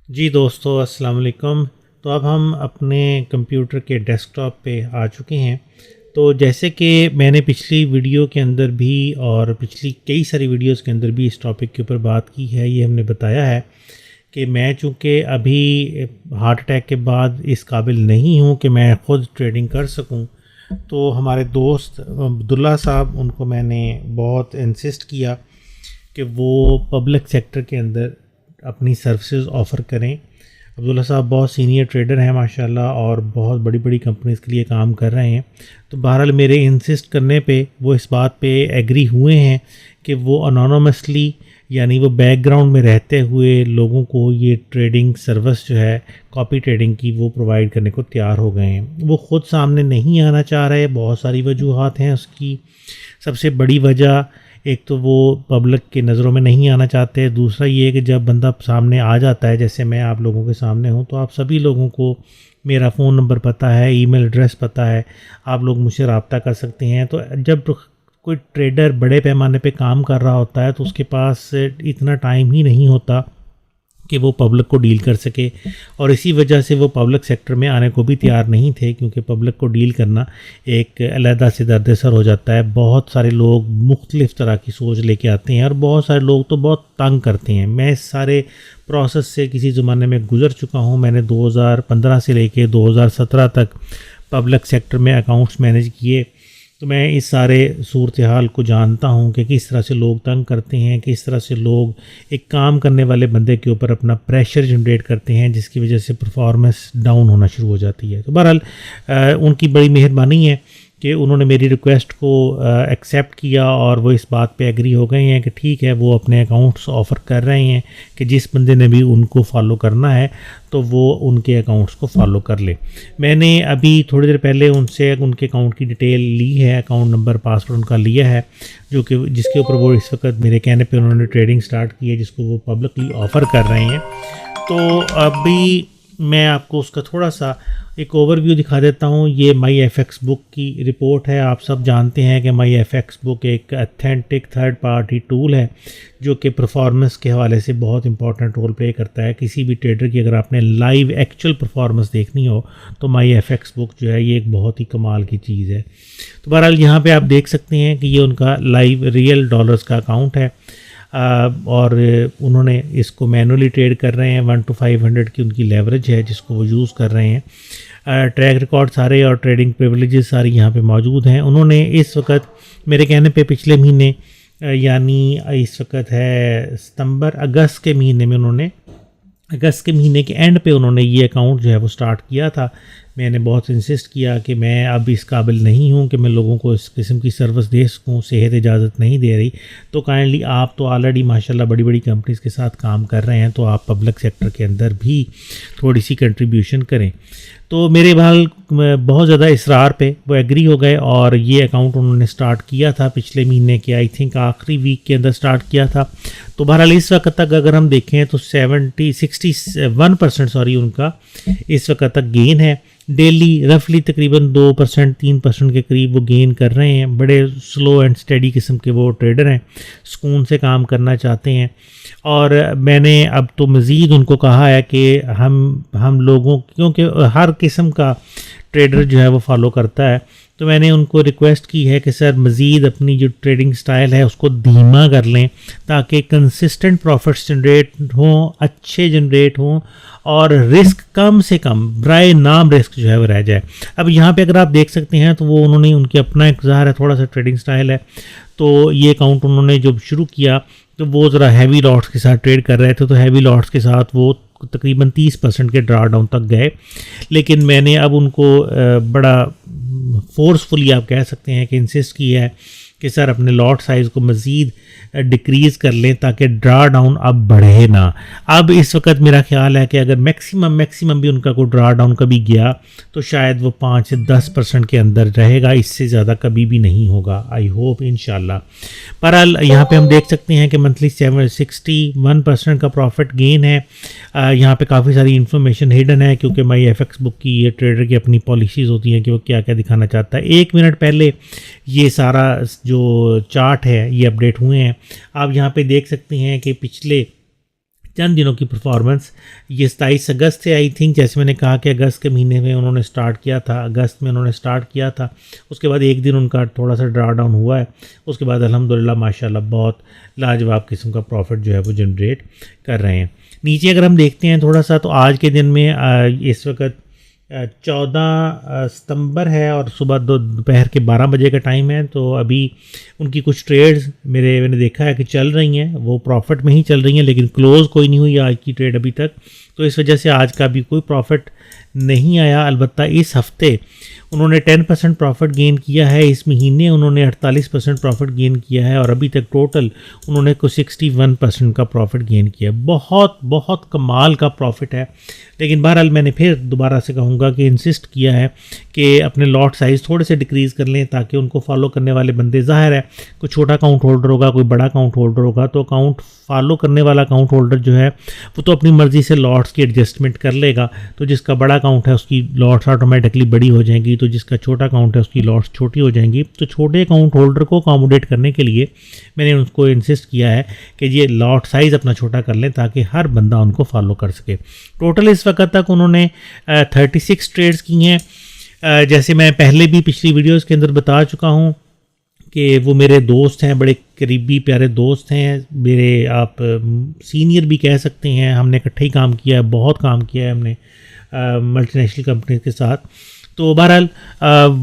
जी दोस्तों, अस्सलाम वालेकुम। तो अब हम अपने कंप्यूटर के डेस्कटॉप पे आ चुके हैं। तो जैसे कि मैंने पिछली वीडियो के अंदर भी और पिछली कई सारी वीडियोस के अंदर भी इस टॉपिक के ऊपर बात की है, ये हमने बताया है कि मैं चूँकि अभी हार्ट अटैक के बाद इस काबिल नहीं हूँ कि मैं ख़ुद ट्रेडिंग कर सकूँ। तो हमारे दोस्त अब्दुल्ला साहब, उनको मैंने बहुत इंसिस्ट किया कि वो पब्लिक सेक्टर के अंदर अपनी सर्विसेज ऑफ़र करें। अब्दुल्ला साहब बहुत सीनियर ट्रेडर हैं माशाल्लाह, और बहुत बड़ी बड़ी कंपनीज़ के लिए काम कर रहे हैं। तो बहरहाल मेरे इंसिस्ट करने पे वो इस बात पे एग्री हुए हैं कि वो अनोनमसली, यानी वो बैकग्राउंड में रहते हुए लोगों को ये ट्रेडिंग सर्विस जो है कॉपी ट्रेडिंग की, वो प्रोवाइड करने को तैयार हो गए हैं। वो ख़ुद सामने नहीं आना चाह रहे, बहुत सारी वजूहात हैं उसकी। सबसे बड़ी वजह, एक तो वो पब्लिक की नज़रों में नहीं आना चाहते, दूसरा ये कि जब बंदा सामने आ जाता है, जैसे मैं आप लोगों के सामने हूँ, तो आप सभी लोगों को मेरा फ़ोन नंबर पता है, ईमेल एड्रेस पता है, आप लोग मुझसे रब्ता कर सकते हैं। तो जब कोई ट्रेडर बड़े पैमाने पे काम कर रहा होता है तो उसके पास इतना टाइम ही नहीं होता कि वो पब्लिक को डील कर सके, और इसी वजह से वो पब्लिक सेक्टर में आने को भी तैयार नहीं थे, क्योंकि पब्लिक को डील करना एक अलहदा से दर्द-ए-सर हो जाता है। बहुत सारे लोग मुख्तलिफ़ तरह की सोच लेके आते हैं और बहुत सारे लोग तो बहुत तंग करते हैं। मैं इस सारे प्रोसेस से किसी ज़माने में गुज़र चुका हूँ। मैंने 2015 से लेके 2017 तक पब्लिक सेक्टर में अकाउंट्स मैनेज किए, तो मैं इस सारे सूरत हाल को जानता हूँ कि किस तरह से लोग तंग करते हैं, किस तरह से लोग एक काम करने वाले बंदे के ऊपर अपना प्रेशर जनरेट करते हैं, जिसकी वजह से परफॉर्मेंस डाउन होना शुरू हो जाती है। तो बहरहाल उनकी बड़ी मेहरबानी है कि उन्होंने मेरी रिक्वेस्ट को एक्सेप्ट किया, और वो इस बात पे एग्री हो गए हैं कि ठीक है, वो अपने अकाउंट्स ऑफ़र कर रहे हैं कि जिस बंदे ने भी उनको फॉलो करना है तो वो उनके अकाउंट्स को फॉलो कर ले। मैंने अभी थोड़ी देर पहले उनसे उनके अकाउंट की डिटेल ली है, अकाउंट नंबर, पासवर्ड उनका लिया है, जो कि जिसके ऊपर वो इस वक्त मेरे कहने पे उन्होंने ट्रेडिंग स्टार्ट की है, जिसको वो पब्लिकली ऑफ़र कर रहे हैं। तो अभी मैं आपको उसका थोड़ा सा एक ओवरव्यू दिखा देता हूँ। ये माई एफएक्स बुक की रिपोर्ट है। आप सब जानते हैं कि माई एफएक्स बुक एक अथेंटिक थर्ड पार्टी टूल है, जो कि परफॉर्मेंस के हवाले से बहुत इंपॉर्टेंट रोल प्ले करता है। किसी भी ट्रेडर की अगर आपने लाइव एक्चुअल परफॉर्मेंस देखनी हो तो माई एफएक्स बुक जो है, ये एक बहुत ही कमाल की चीज़ है। तो बहरहाल यहाँ पे आप देख सकते हैं कि ये उनका लाइव रियल डॉलर्स का अकाउंट है, और उन्होंने इसको मैनुअली ट्रेड कर रहे हैं। 1 to 500 की उनकी लेवरेज है, जिसको वो यूज़ कर रहे हैं। ट्रैक रिकॉर्ड सारे और ट्रेडिंग प्रिविलेजेस सारी यहाँ पे मौजूद हैं। उन्होंने इस वक्त मेरे कहने पे पिछले महीने, यानी इस वक्त है अगस्त के महीने में, उन्होंने अगस्त के महीने के एंड पे उन्होंने ये अकाउंट जो है वो स्टार्ट किया था। मैंने बहुत इंसिस्ट किया कि मैं अब इस काबिल नहीं हूँ कि मैं लोगों को इस किस्म की सर्विस दे सकूँ, सेहत इजाज़त नहीं दे रही। तो काइंडली, आप तो ऑलरेडी माशाल्लाह बड़ी बड़ी कंपनीज़ के साथ काम कर रहे हैं, तो आप पब्लिक सेक्टर के अंदर भी थोड़ी सी कंट्रीब्यूशन करें। तो मेरे भाल बहुत ज़्यादा इसरार पे वो एग्री हो गए, और ये अकाउंट उन्होंने स्टार्ट किया था पिछले महीने के, आई थिंक आखिरी वीक के अंदर स्टार्ट किया था। तो बहरहाल इस वक्त तक अगर हम देखें तो 61% उनका इस वक्त तक गेन है। डेली रफली तकरीबन 2% 3% के करीब वो गेन कर रहे हैं। बड़े स्लो एंड स्टेडी किस्म के वो ट्रेडर हैं, सुकून से काम करना चाहते हैं। और मैंने अब तो मज़ीद उनको कहा है कि हम लोगों, क्योंकि हर किस्म का ट्रेडर जो है वो फॉलो करता है, तो मैंने उनको रिक्वेस्ट की है कि सर मज़ीद अपनी जो ट्रेडिंग स्टाइल है उसको धीमा कर लें, ताकि कंसिस्टेंट प्रॉफिट्स जनरेट हों, अच्छे जनरेट हों, और रिस्क कम से कम, बराए नाम रिस्क जो है वो रह जाए। अब यहाँ पे अगर आप देख सकते हैं तो वो उन्होंने, उनकी अपना एक ज़ाहिर है थोड़ा सा ट्रेडिंग स्टाइल है। तो ये अकाउंट उन्होंने जब शुरू किया तो वो ज़रा हैवी लॉट्स के साथ ट्रेड कर रहे थे, तो हैवी लॉट्स के साथ वो तकरीबन 30% के ड्रा डाउन तक गए। लेकिन मैंने अब उनको बड़ा फोर्सफुली आप कह सकते हैं कि इंसिस्ट किया है कि सर अपने लॉट साइज़ को मज़ीद डिक्रीज़ कर लें, ताकि ड्रा डाउन अब बढ़े ना। अब इस वक्त मेरा ख्याल है कि अगर मैक्सिमम भी उनका कोई ड्रा डाउन कभी गया तो शायद वो 5 से 10% के अंदर रहेगा, इससे ज़्यादा कभी भी नहीं होगा, आई होप इंशाल्लाह। बहरहाल यहाँ पे हम देख सकते हैं कि मंथली 61% का प्रॉफिट गेन है। यहाँ पे काफ़ी सारी इन्फॉर्मेशन हिडन है, क्योंकि माई एफएक्स बुक की, ये ट्रेडर की अपनी पॉलिसीज़ होती हैं कि वो क्या क्या दिखाना चाहता है। 1 मिनट पहले ये सारा जो चार्ट है ये अपडेट हुए हैं। आप यहाँ पे देख सकते हैं कि पिछले चंद दिनों की परफॉर्मेंस ये 27 अगस्त से आई थिंक, जैसे मैंने कहा कि अगस्त के महीने में उन्होंने स्टार्ट किया था, अगस्त में उन्होंने स्टार्ट किया था। उसके बाद एक दिन उनका थोड़ा सा ड्रा डाउन हुआ है, उसके बाद अल्हम्दुलिल्लाह माशाल्लाह बहुत लाजवाब किस्म का प्रॉफिट जो है वो जनरेट कर रहे हैं। नीचे अगर हम देखते हैं थोड़ा सा, तो आज के दिन में इस वक्त 14 सितंबर है और सुबह दोपहर के 12 बजे का टाइम है। तो अभी उनकी कुछ ट्रेड्स मैंने देखा है कि चल रही हैं, वो प्रॉफिट में ही चल रही हैं, लेकिन क्लोज़ कोई नहीं हुई आज की ट्रेड अभी तक। तो इस वजह से आज का भी कोई प्रॉफिट नहीं आया। अलबत्ता इस हफ्ते उन्होंने 10% प्रॉफिट गेन किया है, इस महीने उन्होंने 48% प्रॉफिट गेन किया है और अभी तक टोटल उन्होंने कुछ 61% का प्रॉफिट गेन किया। बहुत बहुत कमाल का प्रॉफिट है। लेकिन बहरहाल मैंने फिर दोबारा से कहूँगा कि इंसिस्ट किया है कि अपने लॉट साइज़ थोड़े से डिक्रीज़ कर लें, ताकि उनको फॉलो करने वाले बंदे, ज़ाहिर है कोई छोटा अकाउंट होल्डर होगा, कोई बड़ा अकाउंट होल्डर होगा, तो अकाउंट फॉलो करने वाला अकाउंट होल्डर जो है वो तो अपनी मर्ज़ी से लॉट्स की एडजस्टमेंट कर लेगा। तो जिसका बड़ा अकाउंट है उसकी लॉट्स ऑटोमेटिकली बड़ी हो जाएंगी, तो जिसका छोटा अकाउंट है उसकी लॉट्स छोटी हो जाएंगी। तो छोटे अकाउंट होल्डर को अकोमोडेट करने के लिए मैंने उनको इंसिस्ट किया है कि ये लॉट साइज़ अपना छोटा कर लें, ताकि हर बंदा उनको फॉलो कर सके। टोटल इस वक्त तक उन्होंने 36 ट्रेड्स की हैं। जैसे मैं पहले भी पिछली वीडियोस के अंदर बता चुका हूँ कि वो मेरे दोस्त हैं, बड़े करीबी प्यारे दोस्त हैं मेरे, आप सीनियर भी कह सकते हैं। हमने इकट्ठे ही काम किया है, बहुत काम किया है हमने मल्टीनेशनल कंपनी के साथ। तो बहरहाल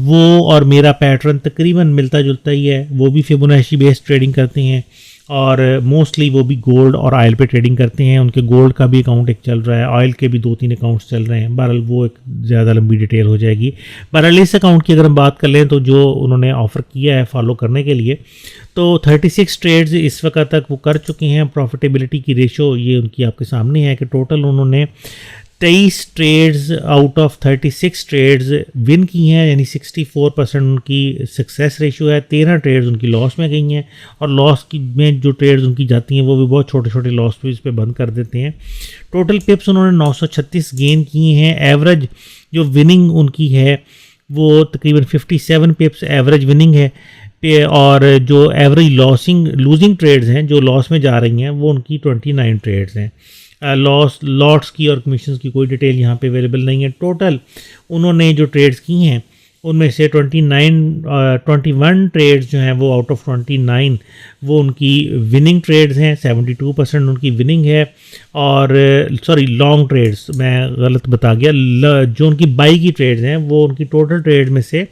वो और मेरा पैटर्न तकरीबन मिलता जुलता ही है। वो भी फिबोनाची बेस्ड ट्रेडिंग करते हैं और मोस्टली वो भी गोल्ड और ऑयल पे ट्रेडिंग करते हैं। उनके गोल्ड का भी अकाउंट एक चल रहा है, ऑयल के भी 2-3 अकाउंट्स चल रहे हैं। बहरहाल वो एक ज़्यादा लंबी डिटेल हो जाएगी। बहरहाल इस अकाउंट की अगर हम बात कर लें, तो जो उन्होंने ऑफ़र किया है फॉलो करने के लिए, तो 36 ट्रेड्स इस वक्त तक वो कर चुके हैं। प्रॉफिटेबिलिटी की रेशो ये उनकी आपके सामने है कि टोटल उन्होंने 23 trades out of 36 trades win की हैं, यानी 64% उनकी सक्सेस रेशियो है। 13 ट्रेड्स उनकी लॉस में गई हैं और लॉस की में जो ट्रेड्स उनकी जाती हैं वो भी बहुत छोटे छोटे लॉस पे इस पर बंद कर देते हैं। टोटल पिप्स उन्होंने 936 गेन किए हैं। एवरेज जो विनिंग उनकी है वो तकरीबन 57 पिप्स एवरेज विनिंग है। और जो एवरेज लूजिंग ट्रेड्स हैं, जो लॉस में जा रही हैं, वो उनकी 29 ट्रेड्स हैं। लॉट्स की और कमीशंस की कोई डिटेल यहाँ पे अवेलेबल नहीं है। टोटल उन्होंने जो ट्रेड्स की हैं उनमें से 21 ट्रेड्स जो हैं वो आउट ऑफ 29 वो उनकी विनिंग ट्रेड्स हैं। 72% उनकी विनिंग है। और सॉरी, लॉन्ग ट्रेड्स, मैं गलत बता गया। जो उनकी बाई की ट्रेड्स हैं वो उनकी टोटल ट्रेड में से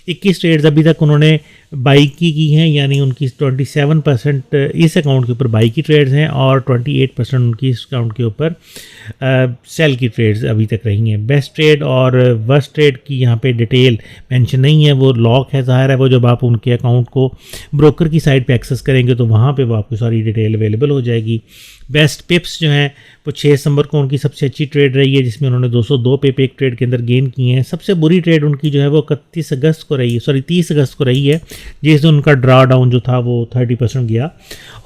21 ट्रेड्स अभी तक उन्होंने बाई की हैं, यानी उनकी 27% इस अकाउंट के ऊपर बाई की ट्रेड्स हैं और 28% उनकी इस अकाउंट के ऊपर सेल की ट्रेड्स अभी तक रही हैं। बेस्ट ट्रेड और वर्स्ट ट्रेड की यहाँ पे डिटेल मेंशन नहीं है, वो लॉक है, ज़ाहिर है। वो जब आप उनके अकाउंट को ब्रोकर की साइट पे एक्सेस करेंगे तो वहाँ पे वो आपको सारी डिटेल अवेलेबल हो जाएगी। बेस्ट पिप्स जो हैं वो 6 दिसंबर को उनकी सबसे अच्छी ट्रेड रही है, जिसमें उन्होंने 202 पिप एक ट्रेड के अंदर गेन किए हैं। सबसे बुरी ट्रेड उनकी जो है वो 30 अगस्त को रही है, जिसमें उनका ड्रा डाउन जो था वो 30% गया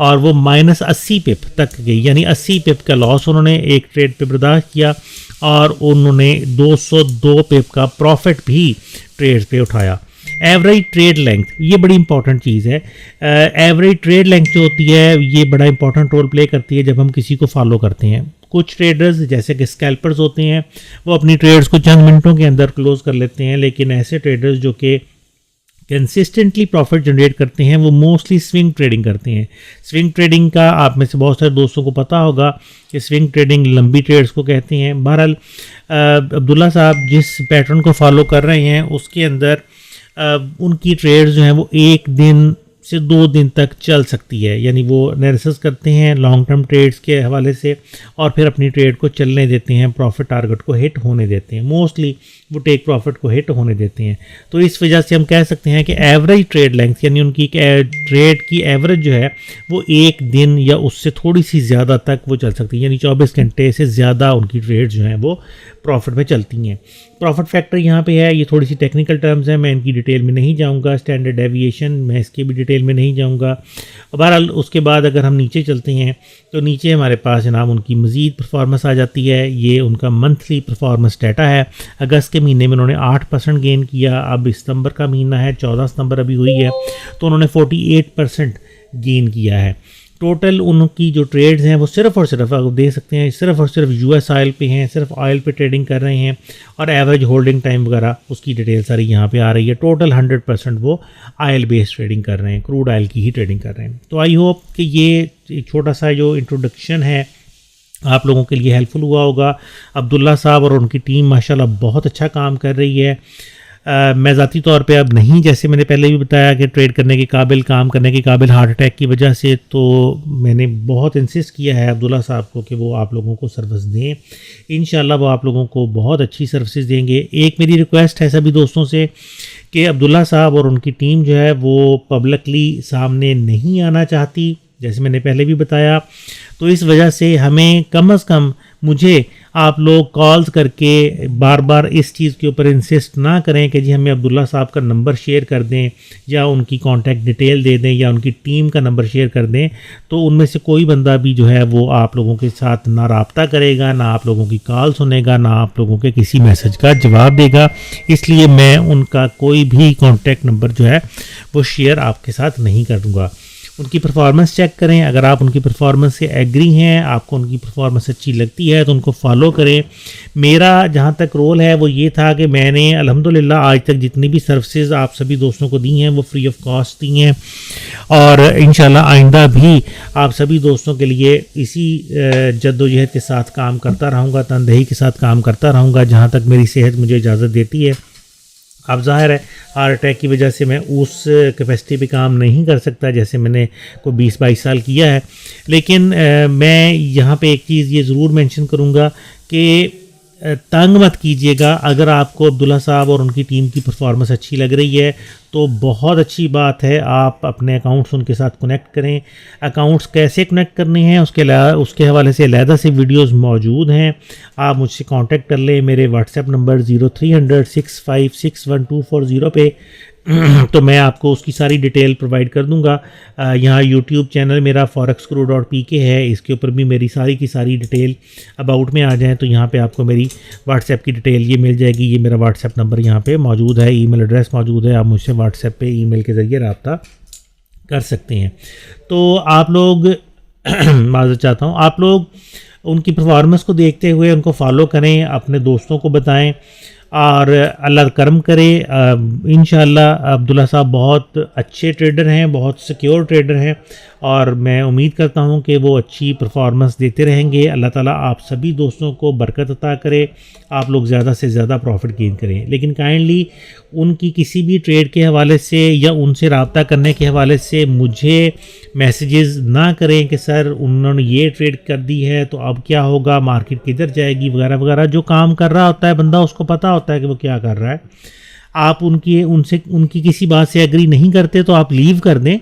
और वो -80 पिप तक गई, यानी 80 पिप का लॉस उन्होंने एक ट्रेड पे बर्दाश्त किया और उन्होंने 202 पिप का प्रॉफिट भी ट्रेड पे उठाया। एवरेज ट्रेड लेंथ, ये बड़ी इंपॉर्टेंट चीज़ है। एवरेज ट्रेड लेंथ जो होती है ये बड़ा इंपॉर्टेंट रोल प्ले करती है जब हम किसी को फॉलो करते हैं। कुछ ट्रेडर्स जैसे कि स्कैल्पर्स होते हैं वो अपनी ट्रेड्स को चंद मिनटों के अंदर क्लोज कर लेते हैं, लेकिन ऐसे ट्रेडर्स जो कि कंसिस्टेंटली प्रॉफिट जनरेट करते हैं वो मोस्टली स्विंग ट्रेडिंग करते हैं। स्विंग ट्रेडिंग का आप में से बहुत सारे दोस्तों को पता होगा कि स्विंग ट्रेडिंग लंबी ट्रेड्स को कहते हैं। बहरहाल अब्दुल्ला साहब जिस पैटर्न को फॉलो कर रहे हैं उसके अंदर उनकी ट्रेड्स जो हैं वो 1 दिन से 2 दिन तक चल सकती है, यानी वो एनालिसिस करते हैं लॉन्ग टर्म ट्रेड्स के हवाले से और फिर अपनी ट्रेड को चलने देते हैं, प्रॉफिट टारगेट को हिट होने देते हैं। मोस्टली वो टेक प्रॉफिट को हिट होने देते हैं। तो इस वजह से हम कह सकते हैं कि एवरेज ट्रेड लेंथ, यानी उनकी ट्रेड की एवरेज जो है वो 1 दिन या उससे थोड़ी सी ज़्यादा तक वो चल सकती है, यानी 24 घंटे से ज़्यादा उनकी ट्रेड जो हैं वो प्रॉफिट में चलती हैं। प्रॉफिट फैक्टर यहाँ पे है, ये थोड़ी सी टेक्निकल टर्म्स हैं, मैं इनकी डिटेल में नहीं जाऊँगा। स्टैंडर्ड डेविएशन, मैं इसकी भी डिटेल में नहीं जाऊँगा। बहरहाल उसके बाद अगर हम नीचे चलते हैं तो नीचे हमारे पास जनाब उनकी मज़ीद परफॉर्मेंस आ जाती है। ये उनका मंथली परफॉर्मेंस डाटा है। अगस्त के महीने में उन्होंने 8% गेन किया। अब सितंबर का महीना है, 14 सितंबर अभी हुई है, तो उन्होंने 48% गेन किया है। टोटल उनकी जो ट्रेड्स हैं वो सिर्फ और सिर्फ आप देख सकते हैं सिर्फ और सिर्फ यूएस ऑयल पे हैं, सिर्फ ऑयल पे ट्रेडिंग कर रहे हैं और एवरेज होल्डिंग टाइम वगैरह उसकी डिटेल सारी यहाँ पे आ रही है। टोटल 100% वो ऑयल बेस्ड ट्रेडिंग कर रहे हैं, क्रूड ऑयल की ही ट्रेडिंग कर रहे हैं। तो आई होप कि ये एक छोटा सा जो इंट्रोडक्शन है आप लोगों के लिए हेल्पफुल हुआ होगा। अब्दुल्ला साहब और उनकी टीम माशाल्लाह बहुत अच्छा काम कर रही है। मैं ज़ाती तौर पे अब नहीं, जैसे मैंने पहले भी बताया कि ट्रेड करने के काबिल, काम करने के काबिल हार्ट अटैक की वजह से, तो मैंने बहुत इंसिस्ट किया है अब्दुल्ला साहब को कि वो आप लोगों को सर्विस दें। इंशाल्लाह वो आप लोगों को बहुत अच्छी सर्विसेज देंगे। एक मेरी रिक्वेस्ट है सभी दोस्तों से कि अब्दुल्ला साहब और उनकी टीम जो है वो पब्लिकली सामने नहीं आना चाहती, जैसे मैंने पहले भी बताया। तो इस वजह से हमें कम से कम मुझे आप लोग कॉल्स करके बार बार इस चीज़ के ऊपर इंसिस्ट ना करें कि जी हमें अब्दुल्ला साहब का नंबर शेयर कर दें या उनकी कांटेक्ट डिटेल दे दें या उनकी टीम का नंबर शेयर कर दें। तो उनमें से कोई बंदा भी जो है वो आप लोगों के साथ ना राब्ता करेगा, ना आप लोगों की कॉल सुनेगा, ना आप लोगों के किसी मैसेज का जवाब देगा। इसलिए मैं उनका कोई भी कॉन्टैक्ट नंबर जो है वो शेयर आपके साथ नहीं करूँगा। उनकी परफॉर्मेंस चेक करें, अगर आप उनकी परफॉर्मेंस से एग्री हैं, आपको उनकी परफॉर्मेंस अच्छी लगती है तो उनको फॉलो करें। मेरा जहाँ तक रोल है वो ये था कि मैंने अल्हम्दुलिल्लाह आज तक जितनी भी सर्विसेज आप सभी दोस्तों को दी हैं वो फ्री ऑफ कॉस्ट दी हैं और इंशाल्लाह आइंदा भी आप सभी दोस्तों के लिए इसी जद्दोजहद के साथ काम करता रहूँगा, तनदेही के साथ काम करता रहूँगा जहाँ तक मेरी सेहत मुझे इजाज़त देती है। अब ज़ाहिर है हार्ट अटैक की वजह से मैं उस कैपेसिटी पे काम नहीं कर सकता जैसे मैंने को 20-22 साल किया है। लेकिन मैं यहाँ पे एक चीज़ ये ज़रूर मेंशन करूँगा कि तंग मत कीजिएगा। अगर आपको अब्दुल्ला साहब और उनकी टीम की परफॉर्मेंस अच्छी लग रही है तो बहुत अच्छी बात है, आप अपने अकाउंट्स उनके साथ कनेक्ट करें। अकाउंट्स कैसे कनेक्ट करने हैं उसके हवाले से अलहदा से वीडियोस मौजूद हैं, आप मुझसे कांटेक्ट कर लें। मेरे व्हाट्सएप नंबर 0300 6561240 पे तो मैं आपको उसकी सारी डिटेल प्रोवाइड कर दूंगा। यहाँ यूट्यूब चैनल मेरा forexguru.pk है, इसके ऊपर भी मेरी सारी की सारी डिटेल अबाउट में आ जाएँ तो यहाँ पे आपको मेरी व्हाट्सएप की डिटेल ये मिल जाएगी। ये मेरा व्हाट्सएप नंबर यहाँ पे मौजूद है, ईमेल एड्रेस मौजूद है, आप मुझसे व्हाट्सएप पे ईमेल के ज़रिए रब्ता कर सकते हैं। तो आप लोग माज़रत चाहता हूँ, आप लोग उनकी परफॉर्मेंस को देखते हुए उनको फॉलो करें, अपने दोस्तों को बताएं और अल्लाह करम करे। इंशाअल्लाह अब्दुल्ला साहब बहुत अच्छे ट्रेडर हैं, बहुत सिक्योर ट्रेडर हैं और मैं उम्मीद करता हूं कि वो अच्छी परफॉर्मेंस देते रहेंगे। अल्लाह ताला आप सभी दोस्तों को बरकत अता करे, आप लोग ज़्यादा से ज़्यादा प्रॉफिट गेन करें। लेकिन काइंडली उनकी किसी भी ट्रेड के हवाले से या उनसे रब्ता करने के हवाले से मुझे मैसेजेस ना करें कि सर उन्होंने ये ट्रेड कर दी है तो अब क्या होगा, मार्केट किधर जाएगी वगैरह वगैरह। जो काम कर रहा होता है बंदा उसको पता होता है कि वो क्या कर रहा है। आप उनकी किसी बात से एग्री नहीं करते तो आप लीव कर दें,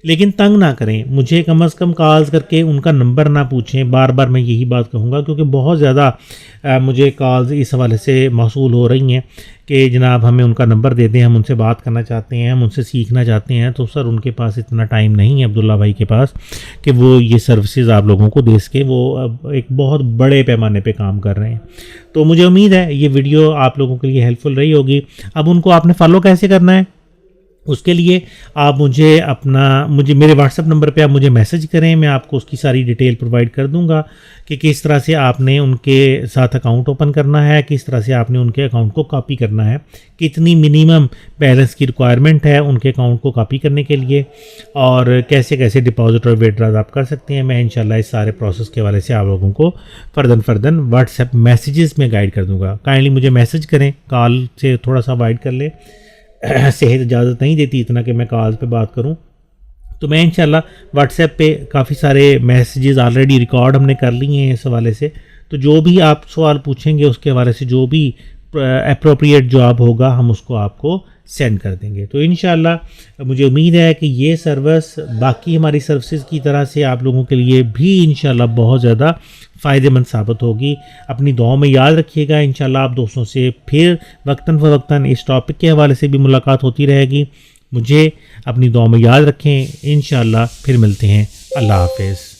लेकिन तंग ना करें। मुझे कम से कम कॉल्स करके उनका नंबर ना पूछें। बार बार मैं यही बात कहूँगा क्योंकि बहुत ज़्यादा मुझे कॉल्स इस हवाले से मौसूल हो रही हैं कि जनाब हमें उनका नंबर दे दें, हम उनसे बात करना चाहते हैं, हम उनसे सीखना चाहते हैं। तो सर उनके पास इतना टाइम नहीं है अब्दुल्ला भाई के पास कि वो ये सर्विसेज आप लोगों को दे सके। वो अब एक बहुत बड़े पैमाने पे काम कर रहे हैं। तो मुझे उम्मीद है ये वीडियो आप लोगों के लिए हेल्पफुल रही होगी। अब उनको आपने फॉलो कैसे करना है, उसके लिए आप मुझे मेरे व्हाट्सएप नंबर पे आप मुझे मैसेज करें, मैं आपको उसकी सारी डिटेल प्रोवाइड कर दूंगा कि किस तरह से आपने उनके साथ अकाउंट ओपन करना है, किस तरह से आपने उनके अकाउंट को कॉपी करना है, कितनी मिनिमम बैलेंस की रिक्वायरमेंट है उनके अकाउंट को कॉपी करने के लिए और कैसे कैसे डिपॉजिट और विड्रॉल आप कर सकते हैं। मैं इंशाल्लाह इस सारे प्रोसेस के हवाले से आप लोगों को फर्दन व्हाट्सएप मैसेजेस में गाइड कर दूँगा। काइंडली मुझे मैसेज करें, कॉल से थोड़ा सा अवॉइड कर लें। सेहत इजाज़त नहीं देती इतना कि मैं कॉल पे बात करूं। तो मैं इंशाल्लाह व्हाट्सएप पे काफ़ी सारे मैसेजेस ऑलरेडी रिकॉर्ड हमने कर लिए हैं इस हवाले से। तो जो भी आप सवाल पूछेंगे उसके हवाले से जो भी अप्रोप्रिएट जवाब होगा हम उसको आपको सेंड कर देंगे। तो इंशाल्लाह मुझे उम्मीद है कि ये सर्विस बाकी हमारी सर्विसेज की तरह से आप लोगों के लिए भी इंशाल्लाह बहुत ज़्यादा फ़ायदेमंद साबित होगी। अपनी दुआओं में याद रखिएगा। इंशाल्लाह आप दोस्तों से फिर वक्तन फ़वक्तन इस टॉपिक के हवाले से भी मुलाकात होती रहेगी। मुझे अपनी दुआओं में याद रखें। इंशाल्लाह फिर मिलते हैं। अल्लाह हाफ़िज़।